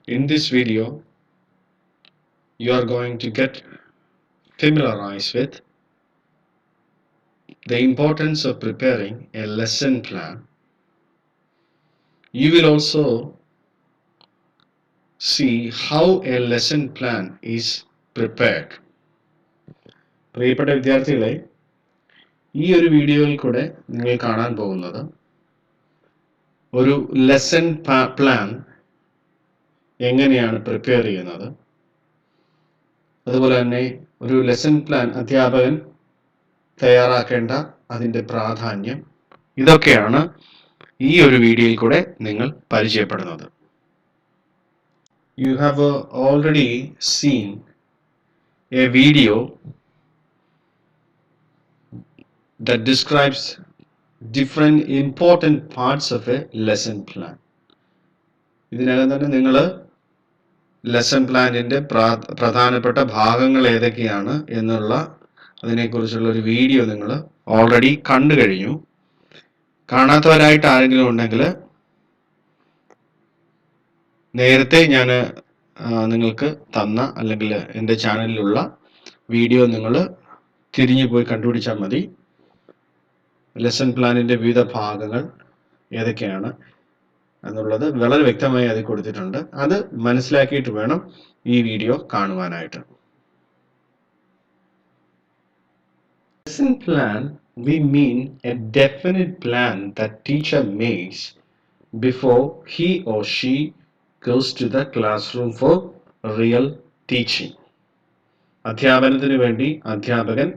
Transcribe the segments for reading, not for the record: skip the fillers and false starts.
In this video, you are going to get familiarized with the importance of preparing a lesson plan. You will also see how a lesson plan is prepared. പ്രിയപ്പെട്ട വിദ്യാർത്ഥികളെ, ഈ ഒരു വീഡിയോയിൽ കൂടെ നിങ്ങൾ കാണാൻ പോകുന്നത് ഒരു ലെസൺ പ്ലാൻ എങ്ങനെയാണ് പ്രിപ്പയർ ചെയ്യുന്നത്, അതുപോലെ തന്നെ ഒരു ലെസൺ പ്ലാൻ അധ്യാപകൻ തയ്യാറാക്കേണ്ട അതിൻ്റെ പ്രാധാന്യം, ഇതൊക്കെയാണ് ഈ ഒരു വീഡിയോയിൽ കൂടെ നിങ്ങൾ പരിചയപ്പെടുന്നത്. You have already seen a video that describes different important parts of a lesson plan. ഇതിനകം തന്നെ നിങ്ങൾ ലെസൺ പ്ലാനിൻ്റെ പ്രധാനപ്പെട്ട ഭാഗങ്ങൾ ഏതൊക്കെയാണ് എന്നുള്ള അതിനെക്കുറിച്ചുള്ള ഒരു വീഡിയോ നിങ്ങൾ ഓൾറെഡി കണ്ടു കഴിഞ്ഞു. കാണാത്തവരായിട്ട് ആരെങ്കിലും ഉണ്ടെങ്കിൽ നേരത്തെ ഞാൻ നിങ്ങൾക്ക് തന്ന അല്ലെങ്കിൽ എൻ്റെ ചാനലിലുള്ള വീഡിയോ നിങ്ങൾ തിരിഞ്ഞു പോയി കണ്ടുപിടിച്ചാൽ മതി. ലെസൺ പ്ലാനിൻ്റെ വിവിധ ഭാഗങ്ങൾ ഏതൊക്കെയാണ് എന്നുള്ളത് വളരെ വ്യക്തമായി അതിൽ കൊടുത്തിട്ടുണ്ട്. അത് മനസ്സിലാക്കിയിട്ട് വേണം ഈ വീഡിയോ കാണുവാനായിട്ട്. Lesson plan, we mean a definite plan that teacher makes before he or she goes to the classroom for real teaching. അധ്യാപനത്തിന് വേണ്ടി അധ്യാപകൻ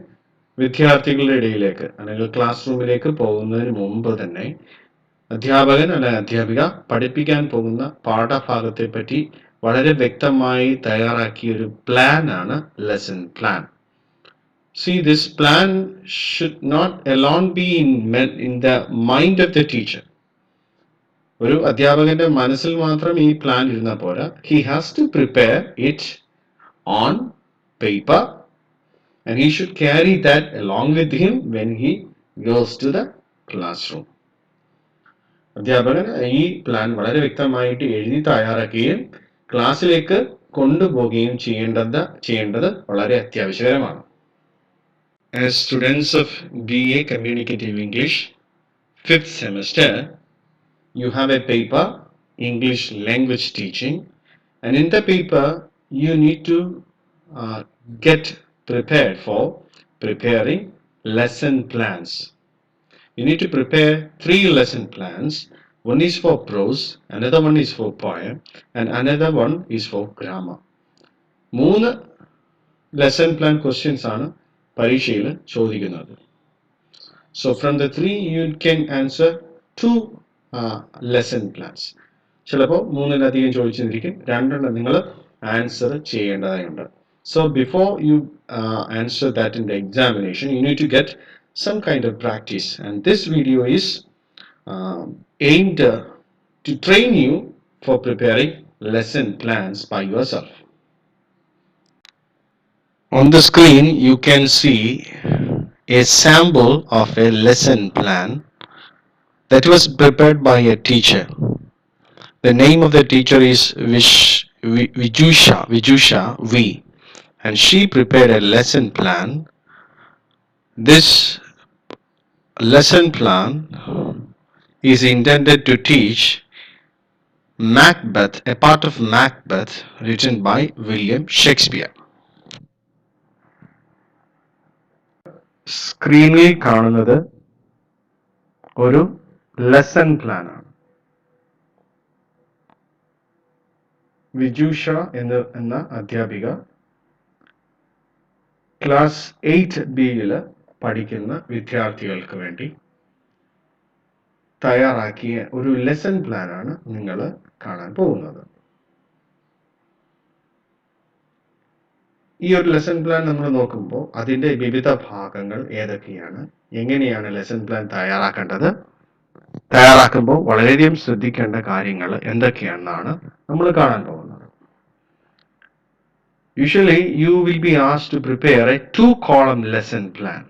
വിദ്യാർത്ഥികളുടെ ഇടയിലേക്ക് അല്ലെങ്കിൽ ക്ലാസ് റൂമിലേക്ക് പോകുന്നതിന് മുമ്പ് തന്നെ അധ്യാപകൻ അല്ലെങ്കിൽ അധ്യാപിക പഠിപ്പിക്കാൻ പോകുന്ന പാഠഭാഗത്തെ പറ്റി വളരെ വ്യക്തമായി തയ്യാറാക്കിയ ഒരു പ്ലാൻ ആണ് lesson plan. See, this plan should not alone be in the mind of the teacher. ഒരു അധ്യാപകന്റെ മനസ്സിൽ മാത്രം ഈ പ്ലാൻ ഇരുന്നാൽ പോരാ. He has to prepare it on paper and he should carry that along with him when he goes to the classroom. അധ്യാപകൻ ഈ plan വളരെ വ്യക്തമായിട്ട് എഴുതി തയ്യാറാക്കുകയും ക്ലാസ്സിലേക്ക് കൊണ്ടുപോവുകയും ചെയ്യേണ്ടത് വളരെ അത്യാവശ്യകരമാണ്. As students of BA Communicative English 5th semester, you have a paper, English Language Teaching, and in the paper you need to get prepared for preparing lesson plans. You need to prepare 3 lesson plans. One is for prose, another one is for poem, and another one is for grammar. 3 lesson plan questions ആണ് പരീക്ഷയിൽ ചോദിക്കുന്നത്. So from the 3 you can answer 2 lesson plans. ചിലപ്പോൾ 3-ലധികം ചോദിച്ചിരിക്കും, 2 നിങ്ങൾ answer ചെയ്യേണ്ടതായുണ്ട്. So before you answer that in the examination, you need to get some kind of practice, and this video is aimed to train you for preparing lesson plans by yourself. On the screen you can see a sample of a lesson plan that was prepared by a teacher. The name of the teacher is Vijusha V, and she prepared a lesson plan. This lesson plan is intended to teach Macbeth, a part of Macbeth written by William Shakespeare. സ്ക്രീനിൽ കാണുന്നത് ഒരു lesson plan ആണ്. വിജുഷ എന്ന അധ്യാപിക class 8B പഠിക്കുന്ന വിദ്യാർത്ഥികൾക്ക് വേണ്ടി തയ്യാറാക്കിയ ഒരു ലെസൺ പ്ലാൻ ആണ് നിങ്ങൾ കാണാൻ പോകുന്നത്. ഈ ഒരു ലെസൺ പ്ലാൻ നമ്മൾ നോക്കുമ്പോൾ അതിൻ്റെ വിവിധ ഭാഗങ്ങൾ ഏതൊക്കെയാണ്, എങ്ങനെയാണ് ലെസൺ പ്ലാൻ തയ്യാറാക്കുമ്പോൾ വളരെയധികം ശ്രദ്ധിക്കേണ്ട കാര്യങ്ങൾ എന്തൊക്കെയാണെന്നാണ് നമ്മൾ കാണാൻ പോകുന്നത്. Usually you will be asked to prepare a 2-column lesson plan.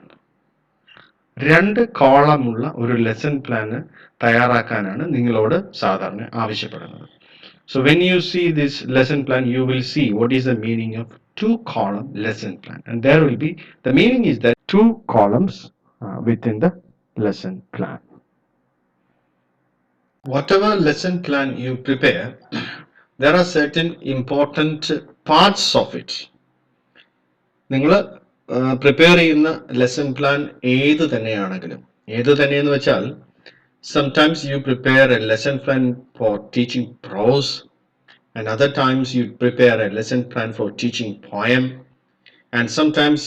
2 കോളമുള്ള ഒരു ലെസൺ പ്ലാൻ തയ്യാറാക്കാനാണ് നിങ്ങളോട് സാധാരണ ആവശ്യപ്പെടുന്നത്. So when you see this lesson plan, you will see what is the meaning of two-column lesson plan. And there will be, the meaning is that two columns within the lesson plan. Whatever lesson plan you prepare, there are certain important parts of it. നിങ്ങൾ prepare ചെയ്യുന്ന lesson plan ഏത് തന്നെയാണെങ്കിലും ഏത് തന്നെയെന്ന് വെച്ചാൽ sometimes you prepare a lesson plan for teaching prose, and other times you prepare a lesson plan for teaching poem, and sometimes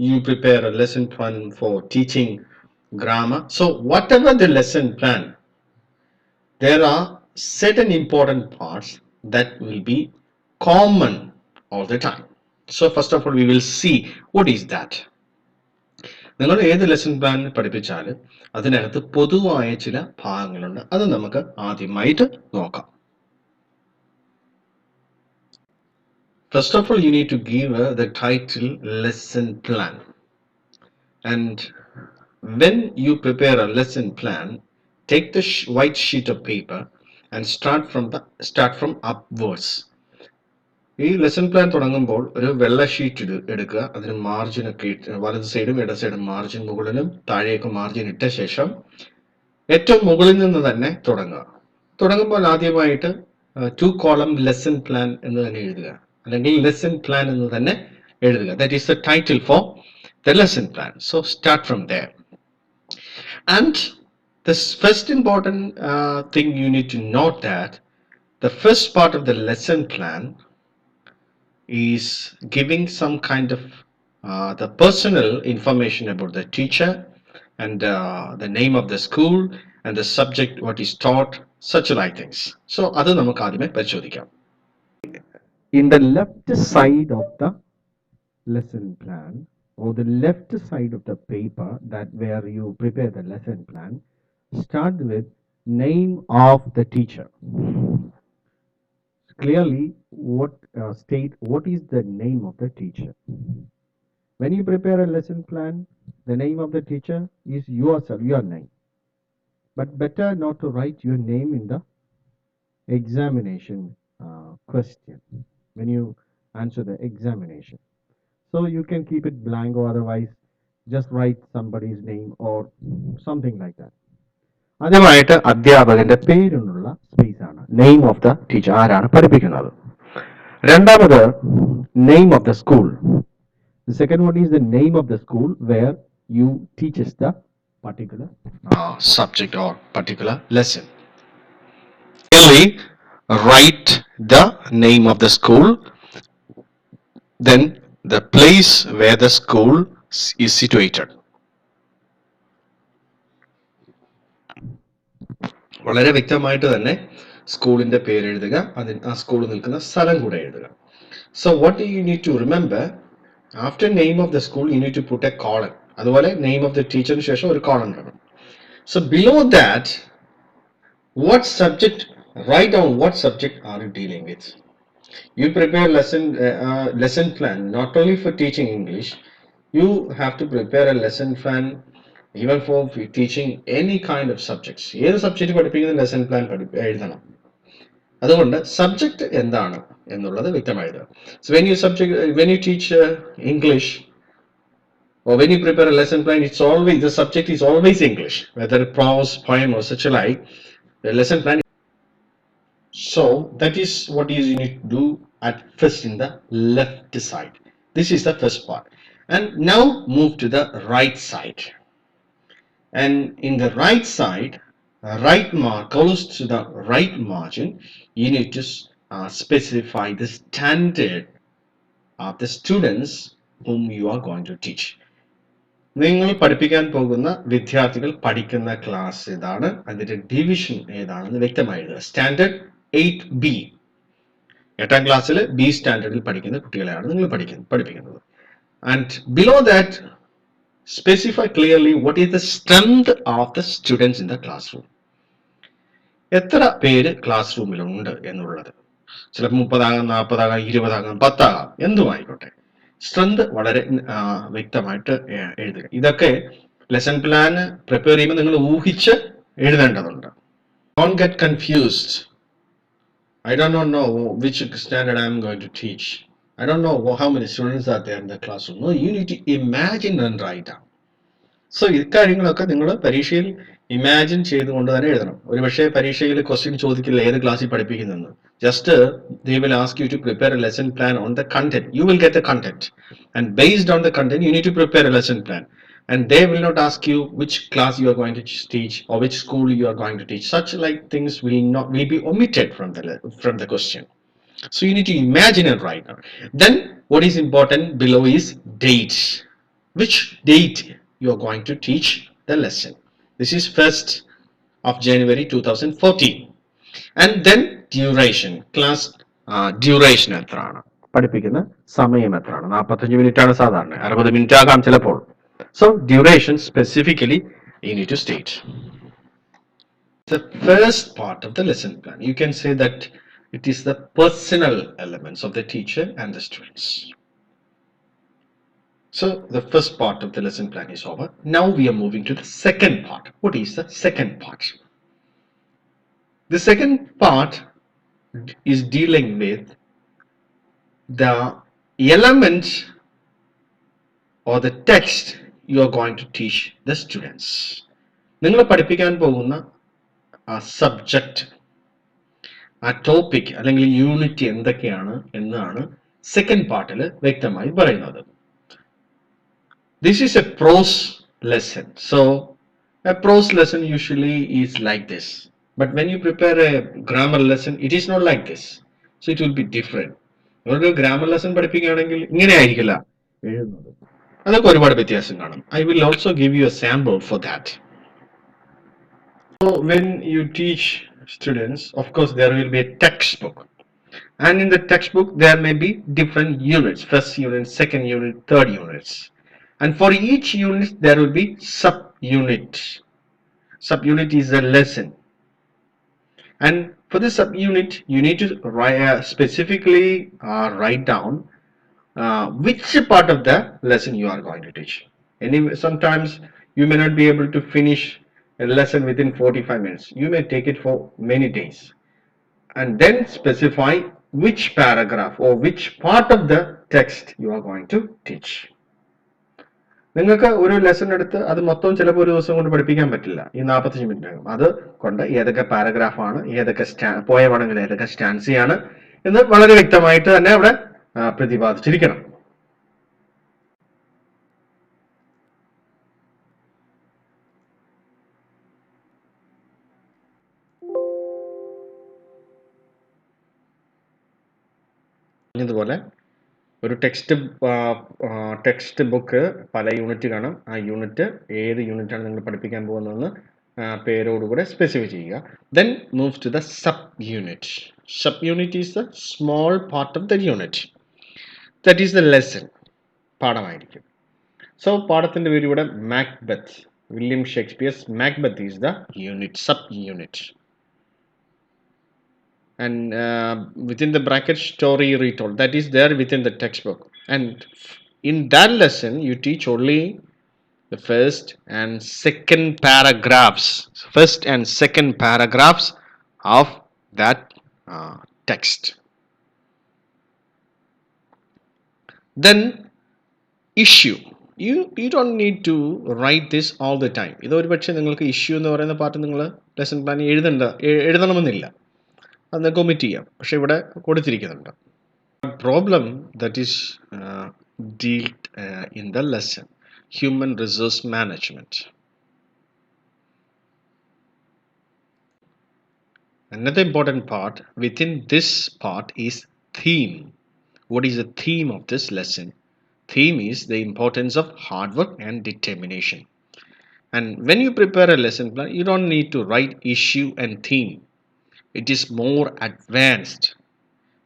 you prepare a lesson plan for teaching grammar. So whatever the lesson plan, there are certain important parts that will be common all the time. So first of all, we will see what is that. നിങ്ങൾ ഏത് lesson plan പഠിപ്പിച്ചാലും അതിനകത്ത് പൊതുവായ ചില ഭാഗങ്ങളുണ്ട്. അത് നമുക്ക് ആദ്യമായിട്ട് നോക്കാം. First of all, you need to give the title lesson plan. And when you prepare a lesson plan, take the white sheet of paper and start from upwards. ഈ ലെസൺ പ്ലാൻ തുടങ്ങുമ്പോൾ ഒരു വെള്ള ഷീറ്റ് എടുക്കുക, അതിന് margin ഒക്കെ വലത് സൈഡും ഇട സൈഡും മാർജിൻ മുകളിലും താഴേക്ക് മാർജിൻ ഇട്ട ശേഷം ഏറ്റവും മുകളിൽ നിന്ന് തന്നെ തുടങ്ങുമ്പോൾ ആദ്യമായിട്ട് ടു കോളം ലെസൺ പ്ലാൻ എന്ന് തന്നെ എഴുതുക, അല്ലെങ്കിൽ ലെസൺ പ്ലാൻ എന്ന് തന്നെ എഴുതുക. That is the title for the lesson plan. So start from there. And the first important thing you need to note that the first part of the lesson plan is giving some kind of the personal information about the teacher and the name of the school and the subject what is taught, such like things. So adu namak adime പരിശോധിക്കാം. In the left side of the lesson plan or the left side of the paper that where you prepare the lesson plan, start with name of the teacher. Clearly state what is the name of the teacher. When you prepare a lesson plan, the name of the teacher is yourself, your name. But better not to write your name in the examination question when you answer the examination. So you can keep it blank, or otherwise just write somebody's name or something like that. ആദ്യമായിട്ട് അധ്യാപകന്റെ പേരിനുള്ള space ആണ് name of the teacher, ആരാണ് പഠിപ്പിക്കുന്നത്. രണ്ടാമത് name of the school. The second one is the name of the school where you teaches the particular subject or particular lesson. Clearly write the name of the school, then the place where the school is situated. വളരെ വ്യക്തമായിട്ട് തന്നെ സ്കൂളിന്റെ പേര് എഴുതുക, ആ school നിൽക്കുന്ന സ്ഥലം കൂടെ എഴുതുക. So what do you need to remember? After name of the school, you need to put a colon. അതുപോലെ name of the teacher ശേഷം ഒരു colon വേണം. So below that, what subject, write down what subject are you dealing with. You prepare lesson plan not only for teaching English, you have to prepare a lesson plan even for teaching any kind of subjects. ഏത് subject പഠിപ്പിക്കുന്ന lesson plan എഴുതണം. അതുകൊണ്ട് subject എന്താണ് എന്നുള്ളത് വ്യക്തമായി എഴുതുക. So when you teach English, or when you prepare a lesson plan, it's always, the subject is always English, whether prose, poem or such like. The lesson plan. So that is what you need to do at first in the left side. This is the first part. And now move to the right side. And in the right side, close to the right margin, you need to specify the standard of the students whom you are going to teach. നിങ്ങൾ പഠിപ്പിക്കാൻ പോകുന്ന വിദ്യാർത്ഥികൾ പഠിക്കുന്ന class ഏതാണ്, അതിന്റെ division ഏതാണെന്ന് വ്യക്തമായി എഴുതുക. സ്റ്റാൻഡേർഡ് 8B, 8ാം ക്ലാസ്സിൽ ബി സ്റ്റാൻഡേർഡിൽ പഠിക്കുന്ന കുട്ടികളെയാണ് നിങ്ങൾ പഠിപ്പിക്കുന്നത്. And below that, specify clearly what is the strength of the students in the classroom. എത്ര പേര് ക്ലാസ് റൂമിലുണ്ട് എന്നുള്ളത്. ചിലപ്പോൾ 30 ആകാം, 40 ആകാം, 20 ആകാം, 10 ആകാം, എന്തുമായിക്കോട്ടെ. സ്ട്രെങ്ത് വളരെ വ്യക്തമായിട്ട് എഴുതുക. ഇതൊക്കെ ലെസൺ പ്ലാൻ പ്രിപ്പയർ ചെയ്യുമ്പോൾ നിങ്ങൾ ഊഹിച്ച് എഴുതേണ്ടതുണ്ട്. Don't get confused. I don't know which standard I'm going to teach. I don't know how many students are there in the classroom. No, you need to imagine and write down. So ഇക്കാര്യങ്ങളൊക്കെ നിങ്ങൾ പരീക്ഷയിൽ imagine ചെയ്തുകൊണ്ട് തന്നെ എഴുതണം. ഒരുപക്ഷെ പരീക്ഷയിൽ question ചോദിക്കില്ല ഏത് ക്ലാസ്സിൽ പഠിപ്പിക്കുന്നെന്ന്. Just they will ask you to prepare a lesson plan on the content. You will get the content, and based on the content you need to prepare a lesson plan, and they will not ask you which class you are going to teach or which school you are going to teach. Such like things will be omitted from the question. So you need to imagine and write down. Then what is important below is date. Which date you are going to teach the lesson. This is 1st of January 2014. And then duration. Class duration എത്രയാണ്, പഠിപ്പിക്കുന്ന സമയം എത്രയാണ്? 45 minute ആണ് സാധാരണ, 60 minute ആകാം ചിലപ്പോൾ. So duration specifically you need to state. The first part of the lesson plan, you can say that it is the personal elements of the teacher and the students. So the first part of the lesson plan is over. Now we are moving to the second part. What is the second part? The second part is dealing with the elements or the text you are going to teach the students. നിങ്ങൾ പഠിപ്പിക്കാൻ പോകുന്ന ആ subject, ആ topic അല്ലെങ്കിൽ unit എന്തൊക്കെയാണ് എന്നാണ് second പാർട്ടിൽ വ്യക്തമായി പറയുന്നത്. This is a prose lesson. So a prose lesson usually is like this. But when you prepare a grammar lesson, it is not like this. So it will be different. ഒരു grammar lesson പഠിപ്പിക്കുകയാണെങ്കിൽ ഇങ്ങനെ ആയിരിക്കില്ല എഴുതുന്നത്. അതൊക്കെ ഒരുപാട് വ്യത്യാസം കാണും. I will also give you a sample for that. So when you teach students, of course there will be a textbook. And in the textbook there may be different units. First unit, second unit, third units. And for each unit there will be subunit. Subunit is a lesson, and for the subunit you need to specifically write down which part of the lesson you are going to teach. Anyway, sometimes you may not be able to finish a lesson within 45 minutes. You may take it for many days, and then specify which paragraph or which part of the text you are going to teach. നിങ്ങൾക്ക് ഒരു lesson എടുത്ത് അത് മൊത്തം ചിലപ്പോൾ ഒരു ദിവസം കൊണ്ട് പഠിപ്പിക്കാൻ പറ്റില്ല, ഈ 45 മിനിറ്റ് ആകും. അത് കൊണ്ട് ഏതൊക്കെ പാരഗ്രാഫാണ്, ഏതൊക്കെ പോയമാണെങ്കിൽ ഏതൊക്കെ സ്റ്റാൻസിയാണ് എന്ന് വളരെ വ്യക്തമായിട്ട് തന്നെ അവിടെ പ്രതിപാദിച്ചിരിക്കണം. ഇതുപോലെ ഒരു ടെക്സ്റ്റ് ബുക്ക് പല യൂണിറ്റ് കാണും. ആ യൂണിറ്റ് ഏത് യൂണിറ്റാണ് നിങ്ങൾ പഠിപ്പിക്കാൻ പോകുന്നതെന്ന് പേരോടുകൂടെ സ്പെസിഫൈ ചെയ്യുക. Then move to the subunit. Subunit is the small part of the unit. That is the lesson. പാഠമായിരിക്കും. So പാഠത്തിന്റെ പേര് ഇവിടെ Macbeth. William Shakespeare's Macbeth is the unit, subunit. And within the bracket story retold, that is there within the textbook, and in that lesson you teach only the first and second paragraphs of that text. Then issue, you don't need to write this all the time. ഇതൊരു പക്ഷേ നിങ്ങൾക്ക് issue എന്ന് പറയുന്ന part നിങ്ങൾ lesson plan എഴുതണമെന്നില്ല, അത് കൊമിറ്റ് ചെയ്യാം. പക്ഷെ ഇവിടെ കൊടുത്തിരിക്കുന്നുണ്ട്. Problem that is dealt in the lesson, human resource management. Another important part within this part is theme. What is the theme of this lesson? Theme is the importance of hard work and determination. And when you prepare a lesson plan, you don't need to write issue and theme. It is more advanced.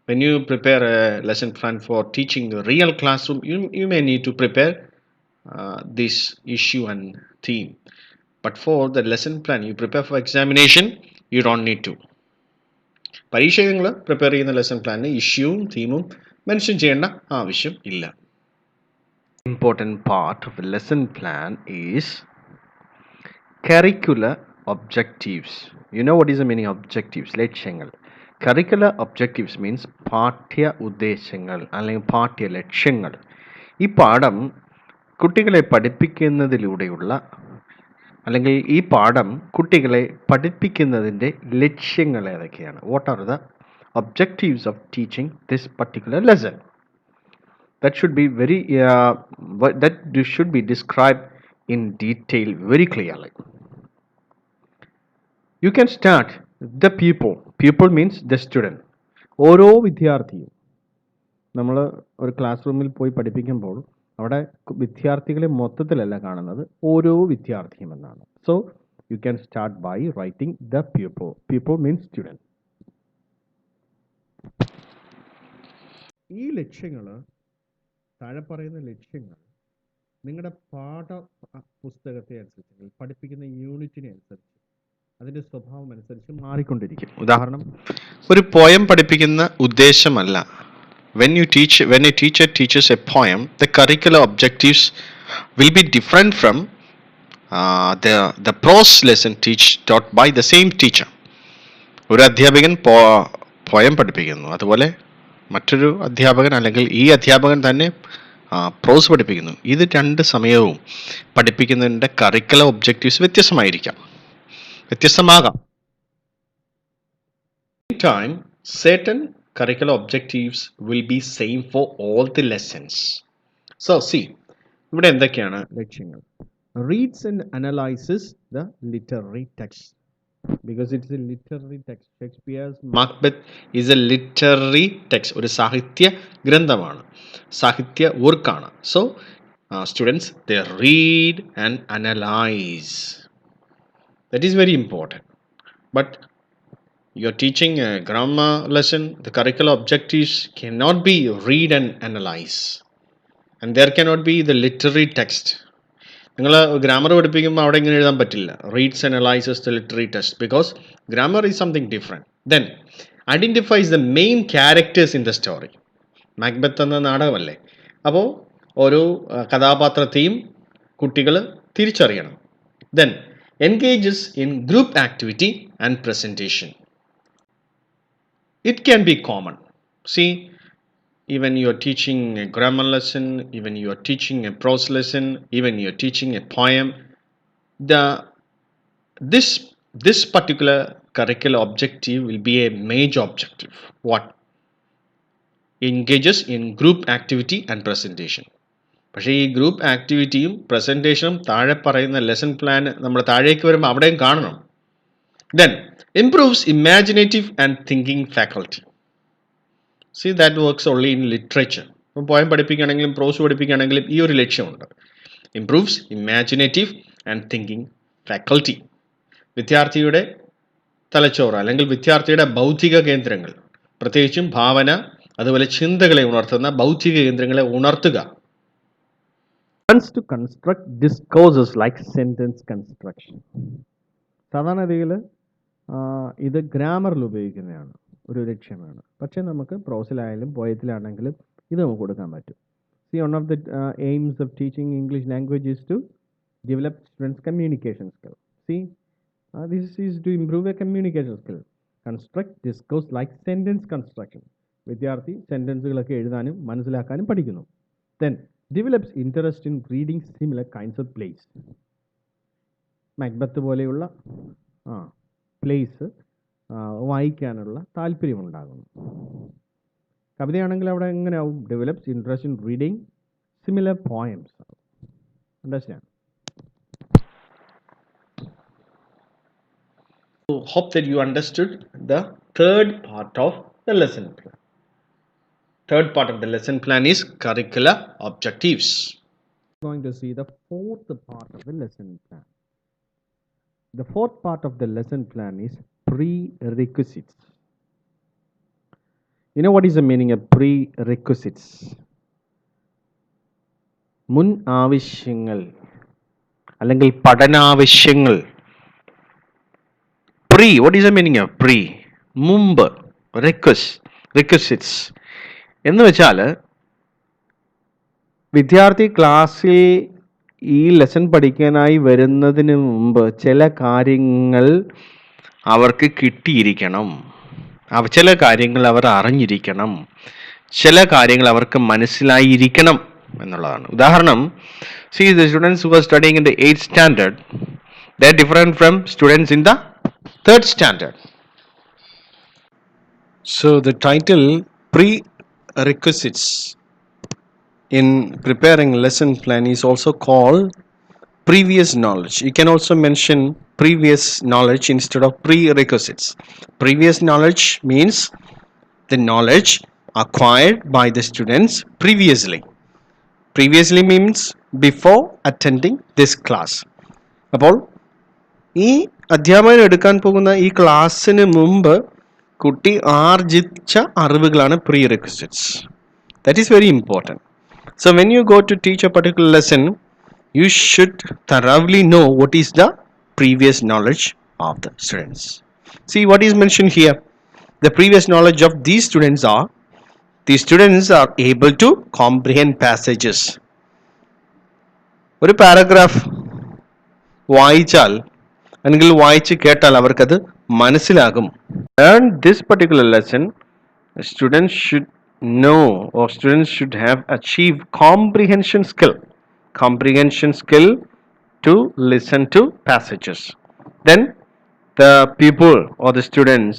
When you prepare a lesson plan for teaching a real classroom, you may need to prepare this issue and theme. But for the lesson plan you prepare for examination, you don't need to. പരീക്ഷ നിങ്ങൾ prepare ചെയ്യുന്ന lesson പ്ലാനിന് ഇഷ്യൂവും തീമും mention ചെയ്യേണ്ട ആവശ്യം ഇല്ല. Important part of A lesson plan is curricular objectives. You know what is the meaning of objectives? ലക്ഷ്യങ്ങൾ. Curricular objectives means പാഠ്യ ഉദ്ദേശങ്ങൾ അല്ലെങ്കിൽ പാഠ്യ ലക്ഷ്യങ്ങൾ. ഈ പാഠം കുട്ടികളെ പഠിപ്പിക്കുന്നതിലൂടെയുള്ള അല്ലെങ്കിൽ ഈ പാഠം കുട്ടികളെ പഠിപ്പിക്കുന്നതിൻ്റെ ലക്ഷ്യങ്ങൾ ഏതൊക്കെയാണ്? What are the objectives of teaching this particular lesson? That should be described in detail very clearly. You can start the pupil. Pupil means the student. ഓരോ വിദ്യാർത്ഥിയും നമ്മൾ ഒരു ക്ലാസ് റൂമിൽ പോയി പഠിപ്പിക്കുമ്പോൾ അവിടെ വിദ്യാർത്ഥികളെ മൊത്തത്തിലല്ല കാണുന്നത്, ഓരോ വിദ്യാർത്ഥിയും എന്നാണ്. So you can start by writing the pupil. Pupil means student. ഈ ലക്ഷ്യങ്ങൾ, താഴെ പറയുന്ന ലക്ഷ്യങ്ങൾ നിങ്ങളുടെ പാഠ പുസ്തകത്തെ അനുസരിച്ച്, പഠിപ്പിക്കുന്ന യൂണിറ്റിനെ അനുസരിച്ച്, അതിൻ്റെ സ്വഭാവം അനുസരിച്ച് മാറിക്കൊണ്ടിരിക്കും. ഉദാഹരണം, ഒരു പോയം പഠിപ്പിക്കുന്ന ഉദ്ദേശമല്ല. when a teacher teaches a poem, the curricular objectives will be different from the prose lesson taught by the same teacher. ഒരു അധ്യാപകൻ പോയം പഠിപ്പിക്കുന്നു, അതുപോലെ മറ്റൊരു അധ്യാപകൻ അല്ലെങ്കിൽ ഈ അധ്യാപകൻ തന്നെ പ്രോസ് പഠിപ്പിക്കുന്നു. ഇത് രണ്ട് സമയവും പഠിപ്പിക്കുന്നതിൻ്റെ കറിക്കുലർ ഒബ്ജക്റ്റീവ്സ് വ്യത്യസ്തമാകാം. Time, certain curricular objectives will be same for all the lessons. So see, ഇവിടെ എന്തൊക്കെയാണ് ലക്ഷ്യങ്ങൾ? Reads and analyzes the literary text because it's a literary text. Shakespeare's Macbeth is a literary text. ഒരു സാഹിത്യ ഗ്രന്ഥമാണ്, സാഹിത്യ വർക്കാണ്. So students, they read and analyze. That is very important. But you're teaching a grammar lesson, the curricular objectives cannot be read and analyze, and there cannot be the literary text. നിങ്ങൾ grammar പഠിപ്പിക്കുമ്പോൾ അവിടെ ഇങ്ങനെ എഴുതാൻ പറ്റില്ല, reads analyses the literary text, because grammar is something different. Then identifies the main characters in the story. Macbeth എന്ന നാടകമല്ലേ, അപ്പോൾ ഓരോ കഥാപാത്രത്തെയും കുട്ടികൾ തിരിച്ചറിയണം. Then engages in group activity and presentation. It can be common. See, even you are teaching a grammar lesson, even you are teaching a prose lesson, even you are teaching a poem, this particular curricular objective will be a major objective. What? Engages in group activity and presentation. പക്ഷേ ഈ group ആക്ടിവിറ്റിയും പ്രസൻറ്റേഷനും താഴെ പറയുന്ന lesson plan നമ്മൾ താഴേക്ക് വരുമ്പോൾ അവിടെയും കാണണം. Then improves imaginative and thinking faculty. See that works only in literature. ഇപ്പം പോയം പഠിപ്പിക്കുകയാണെങ്കിലും പ്രോസ് പഠിപ്പിക്കുകയാണെങ്കിലും ഈ ഒരു ലക്ഷ്യമുണ്ട്. Improves imaginative and thinking faculty. വിദ്യാർത്ഥിയുടെ തലച്ചോറ് അല്ലെങ്കിൽ വിദ്യാർത്ഥിയുടെ ബൗദ്ധിക കേന്ദ്രങ്ങൾ, പ്രത്യേകിച്ചും ഭാവന അതുപോലെ ചിന്തകളെ ഉണർത്തുന്ന ബൗദ്ധിക കേന്ദ്രങ്ങളെ ഉണർത്തുക. To construct discourses like sentence construction. സാധാരണ രീതിയിൽ ഇത് ഗ്രാമറിൽ ഉപയോഗിക്കുന്നതാണ്, ഒരു ലക്ഷ്യമാണ്. പക്ഷേ നമുക്ക് പ്രോസിലായാലും പോയത്തിലാണെങ്കിലും ഇത് നമുക്ക് കൊടുക്കാൻ പറ്റും. See, one of the aims of teaching English language is to develop students' communication skill. See, this is to improve a communication skill. Construct discourse like sentence construction. വിദ്യാർത്ഥി സെൻറ്റൻസുകളൊക്കെ എഴുതാനും മനസ്സിലാക്കാനും പഠിക്കുന്നു. Then develops interest in reading similar kinds of plays. Macbeth പോലെയുള്ള plays വായിക്കാനുള്ള താല്പര്യമുണ്ടാകുന്നു. കവിതയാണെങ്കിൽ അവിടെ എങ്ങനെയാവും? Develops interest in reading similar poems. Understand? So hope that you understood the third part of the lesson plan. Third part of the lesson plan is curricular objectives. We're going to see the fourth part of the lesson plan. The fourth part of the lesson plan is prerequisites. You know what is the meaning of prerequisites? മുൻ ആവശ്യങ്ങൾ അല്ലെങ്കിൽ പഠനാവശ്യങ്ങൾ. What is the meaning of pre? മുമ്പ്. Requisites എന്ന് വെച്ചാൽ വിദ്യാർത്ഥി ക്ലാസ്സിൽ ഈ lesson പഠിക്കാനായി വരുന്നതിന് മുമ്പ് ചില കാര്യങ്ങൾ അവർക്ക് കിട്ടിയിരിക്കണം. ചില കാര്യങ്ങൾ അവർ അറിഞ്ഞിരിക്കണം, ചില കാര്യങ്ങൾ അവർക്ക് മനസ്സിലായിരിക്കണം എന്നുള്ളതാണ്. ഉദാഹരണം, see the students who are studying in the 8th standard, they are different from students in the 3rd standard. So the title prerequisites in preparing lesson plan is also called previous knowledge. You can also mention previous knowledge instead of prerequisites. Previous knowledge means the knowledge acquired by the students previously. Previously means before attending this class. അപ്പോൾ ഈ അധ്യാപകൻ എടുക്കാൻ പോകുന്ന ഈ ക്ലാസ്സിന് മുമ്പ് കുട്ടി ആർജിച്ച അറിവുകളാണ് prerequisites. That is very important. So when you go to teach a particular lesson, you should thoroughly know what is the previous knowledge of the students. See what is mentioned here. The previous knowledge of these students are able to comprehend passages. ഒരു paragraph വായിച്ചാൽ അല്ലെങ്കിൽ വായിച്ച് കേട്ടാൽ അവർക്കത് മനസ്സിലാകും. Learn this particular lesson, students should know or students should have achieved comprehension skill to listen to passages. Then the people or the students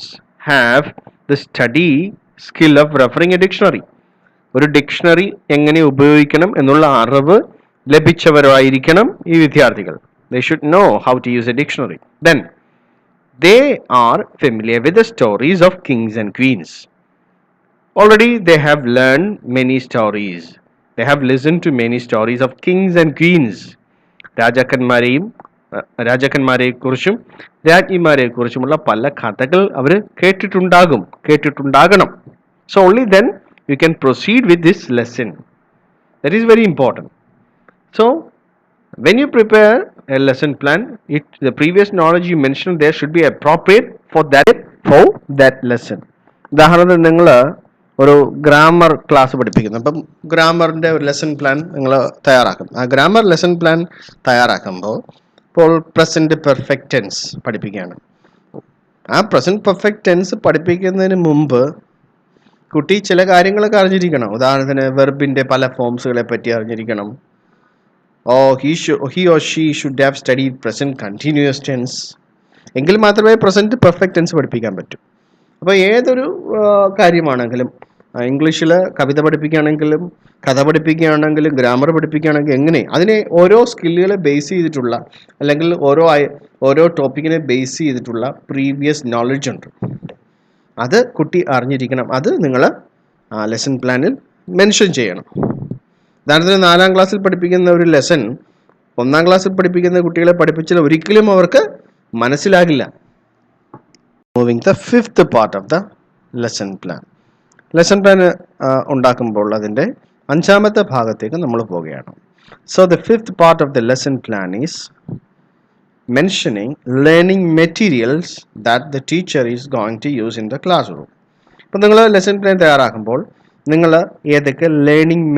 have the study skill of referring a dictionary. ഒരു dictionary എങ്ങനെ ഉപയോഗിക്കണം എന്നുള്ള അറിവ് ലഭിച്ചവരായിരിക്കണം ഈ വിദ്യാർത്ഥികൾ. They should know how to use a dictionary. Then they are familiar with the stories of kings and queens. Already they have learned many stories. They have listened to many stories of kings and queens. രാജാക്കന്മാരെ കുറിച്ചും രാജ്ഞിമാരെ കുറിച്ചുമുള്ള പല കഥകൾ അവർ കേട്ടിട്ടുണ്ടാകണം. So only then you can proceed with this lesson. That is very important. So when you prepare a lesson plan, the previous knowledge you mentioned there should be appropriate for that lesson. ഉദാഹരണത്തിന് നിങ്ങൾ ഒരു grammar class പഠിപ്പിക്കുന്നു. അപ്പം ഗ്രാമറിൻ്റെ ഒരു lesson plan നിങ്ങൾ തയ്യാറാക്കും. ആ grammar lesson plan തയ്യാറാക്കുമ്പോൾ ഇപ്പോൾ പ്രസൻറ്റ് പെർഫെക്റ്റ് ടെൻസ് പഠിപ്പിക്കുകയാണ്. ആ പ്രസൻറ്റ് പെർഫെക്റ്റ് ടെൻസ് പഠിപ്പിക്കുന്നതിന് മുമ്പ് കുട്ടി ചില കാര്യങ്ങളൊക്കെ അറിഞ്ഞിരിക്കണം. ഉദാഹരണത്തിന് വെർബിൻ്റെ പല ഫോംസുകളെ പറ്റി അറിഞ്ഞിരിക്കണം. he or she should have studied present continuous tense. എങ്കിൽ മാത്രമേ പ്രസൻറ്റ് പെർഫെക്റ്റ് ടെൻസ് പഠിപ്പിക്കാൻ പറ്റൂ. അപ്പോൾ ഏതൊരു കാര്യമാണെങ്കിലും, ഇംഗ്ലീഷിൽ കവിത പഠിപ്പിക്കുകയാണെങ്കിലും കഥ പഠിപ്പിക്കുകയാണെങ്കിലും ഗ്രാമർ പഠിപ്പിക്കുകയാണെങ്കിലും എങ്ങനെ അതിനെ ഓരോ സ്കില്ലുകളെ ബേസ് ചെയ്തിട്ടുള്ള അല്ലെങ്കിൽ ഓരോ ടോപ്പിക്കിനെ ബേസ് ചെയ്തിട്ടുള്ള പ്രീവിയസ് നോളജ് ഉണ്ട്. അത് കുട്ടി അറിഞ്ഞിരിക്കണം. അത് നിങ്ങൾ ലെസൺ പ്ലാനിൽ മെൻഷൻ ചെയ്യണം. ഉദാഹരണത്തിന് 4ാം ക്ലാസ്സിൽ പഠിപ്പിക്കുന്ന ഒരു ലെസൺ 1ാം ക്ലാസ്സിൽ പഠിപ്പിക്കുന്ന കുട്ടികളെ പഠിപ്പിച്ചാൽ ഒരിക്കലും അവർക്ക് മനസ്സിലാകില്ല. Moving the 5th part of the lesson plan. Lesson plan ഉണ്ടാക്കുമ്പോൾ അതിൻ്റെ 5ാമത്തെ ഭാഗത്തേക്ക് നമ്മൾ പോവുകയാണ്. So the 5th part of the lesson plan is mentioning learning materials that the teacher is going to use in the classroom. ഇപ്പോൾ നിങ്ങൾ lesson plan തയ്യാറാക്കുമ്പോൾ നിങ്ങൾ ഏതൊക്കെ learning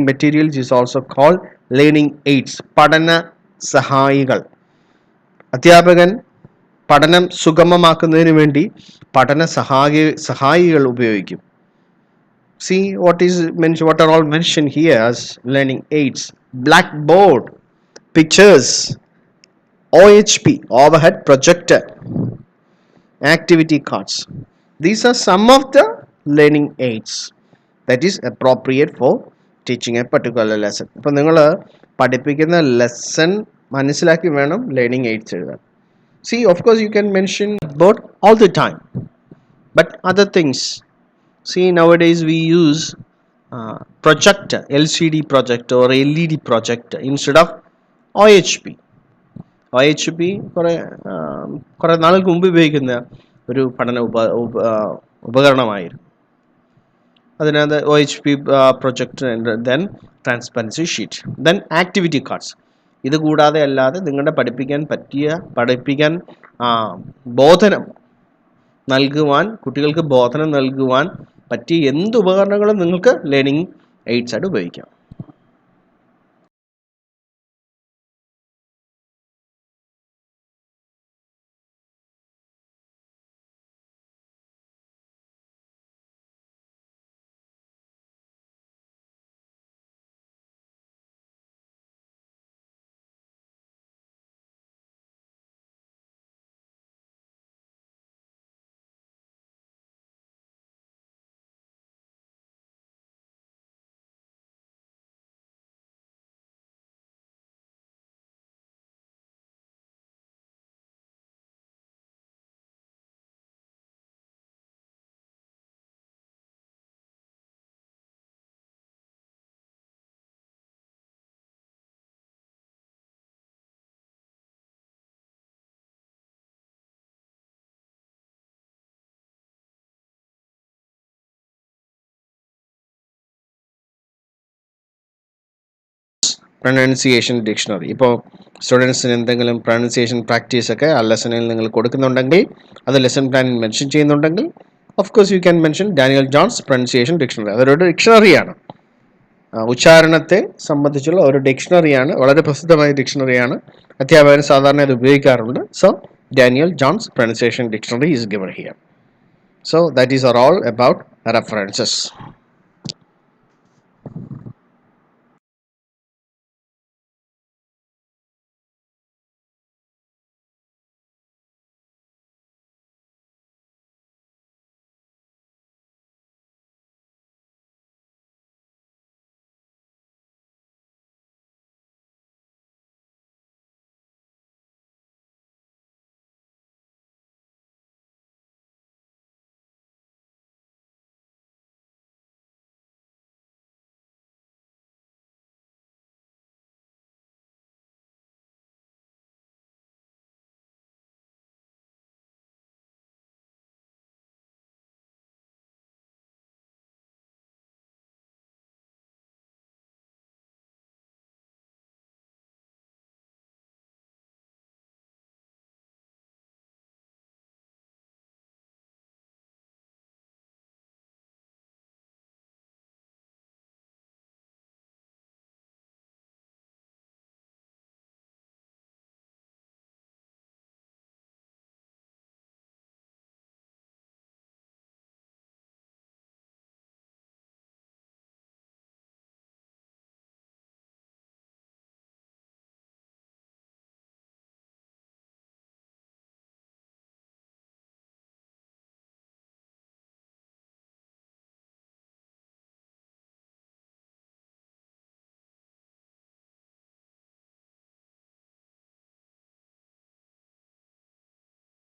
materials is also called learning aids, പഠന സഹായികൾ. അധ്യാപകൻ പഠനം സുഗമമാക്കുന്നതിന് വേണ്ടി പഠന സഹായികൾ ഉപയോഗിക്കും. See what are all mentioned here as learning aids: blackboard, pictures, OHP, overhead projector, activity cards. These are some of the learning aids that is appropriate for teaching a particular lesson. അപ്പോൾ നിങ്ങൾ പഠിപ്പിക്കുന്ന lesson മനസ്സിലാക്കി വേണം learning AIDS എഴുതാൻ. See, of course you can mention board all the time, but other things, see, nowadays we use projector, LCD projector or LED projector instead of OHP. കുറേ നാളുകൾക്ക് മുമ്പ് ഉപയോഗിക്കുന്ന ഒരു പഠന ഉപകരണമായിരുന്നു. അതിനകത്ത് OHP projector, then transparency sheet, then activity cards. ഇത് കൂടാതെ അല്ലാതെ നിങ്ങളുടെ പഠിപ്പിക്കാൻ ബോധനം നൽകുവാൻ, കുട്ടികൾക്ക് ബോധനം നൽകുവാൻ പറ്റിയ എന്ത് ഉപകരണങ്ങളും നിങ്ങൾക്ക് ലേണിംഗ് എയ്ഡ്സ് ആയിട്ട് ഉപയോഗിക്കാം. Pronunciation dictionary. ഇപ്പോൾ സ്റ്റുഡൻസിന് എന്തെങ്കിലും പ്രൊനൗൺസിയേഷൻ പ്രാക്ടീസ് ഒക്കെ ആ ലെസണിൽ നിങ്ങൾ കൊടുക്കുന്നുണ്ടെങ്കിൽ, അത് ലെസൺ പ്ലാനിൽ മെൻഷൻ ചെയ്യുന്നുണ്ടെങ്കിൽ, of course you can mention Daniel Jones pronunciation dictionary. അതൊരു ഡിക്ഷണറിയാണ്, ഉച്ചാരണത്തെ സംബന്ധിച്ചുള്ള ഒരു ഡിക്ഷണറിയാണ്, വളരെ പ്രസിദ്ധമായ ഡിക്ഷണറിയാണ്. അധ്യാപകർ സാധാരണ ഇത് ഉപയോഗിക്കാറുണ്ട്. So Daniel John's pronunciation dictionary is given here. So that is all about references.